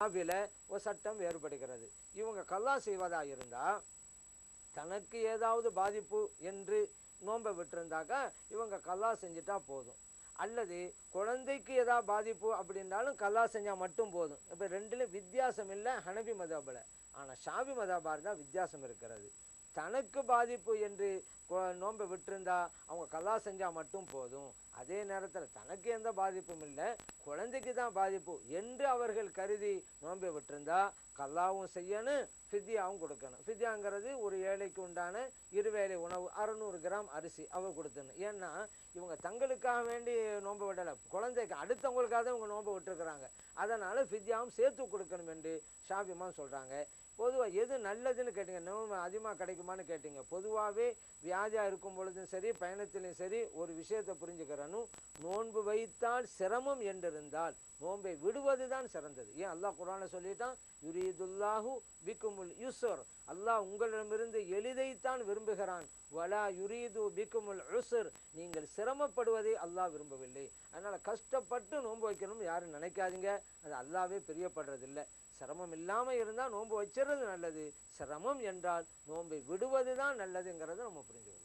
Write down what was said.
ஷாஃபில ஒரு சட்டம் வேறுபடுகிறது. இவங்க கல்லா செய்வதா இருந்தால் தனக்கு ஏதாவது பாதிப்பு என்று நோன்பை விட்டுருந்தாக்கா இவங்க கல்லா செஞ்சுட்டா போதும். அல்லது குழந்தைக்கு ஏதாவது பாதிப்பு அப்படின்னாலும் கல்லா செஞ்சால் மட்டும் போதும். இப்போ ரெண்டுலேயும் வித்தியாசம் இல்லை ஹனபி மதபில். ஆனால் ஷாஃபி மதபாக இருந்தால் வித்தியாசம் இருக்கிறது. தனக்கு பாதிப்பு என்று நோன்பை விட்டுருந்தா அவங்க கல்லா செஞ்சால் மட்டும் போதும். அதே நேரத்தில் தனக்கு எந்த பாதிப்பும் இல்லை, குழந்தைக்கு தான் பாதிப்பு என்று அவர்கள் கருதி நோன்பை விட்டுருந்தா கல்லாவும் செய்யணும், ஃபித்யாவும் கொடுக்கணும். ஃபித்யாங்கிறது ஒரு ஏழைக்கு உண்டான இருவேளை உணவு, 600 கிராம் அரிசி அவர் கொடுத்துடணும். ஏன்னா இவங்க தங்களுக்காக வேண்டி நோன்பை விடலை, குழந்தைக்கு அடுத்தவங்களுக்காக தான் இவங்க நோன்பை விட்டுருக்குறாங்க. அதனால் ஃபித்யாவும் சேர்த்து கொடுக்கணும் என்று ஷாஃபிமா சொல்கிறாங்க. பொதுவாக எது நல்லதுன்னு கேட்டிங்க, நோன்பு அதிகமாக கிடைக்குமான்னு கேட்டிங்க. பொதுவாகவே வியாதியாக இருக்கும் பொழுதும் சரி, பயணத்திலையும் சரி, ஒரு விஷயத்தை புரிஞ்சுக்கிறனும், நோன்பு வைத்தால் சிரமம் என்றிருந்தால் நோன்பை விடுவது தான் சிறந்தது. ஏன் அல்லாஹ் குர்ஆனில் சொல்லிட்டான், யுரீதுல்லாஹு பிக்குமுல் யுஸ்ர், அல்லாஹ் உங்களிடமிருந்து எளிதைத்தான் விரும்புகிறான். வலா யுரீது பிக்குமுல் உஸ்ர், நீங்கள் சிரமப்படுவதை அல்லாஹ் விரும்பவில்லை. அதனால் கஷ்டப்பட்டு நோன்பு வைக்கணும்னு யாரும் நினைக்காதீங்க, அது அல்லாவே பிரியப்படுறதில்லை. சிரமம் இல்லாமல் இருந்தால் நோன்பு வச்சுறது நல்லது, சிரமம் என்றால் நோன்பை விடுவது தான் நல்லதுங்கிறத நம்ம புரிஞ்சுக்கணும்.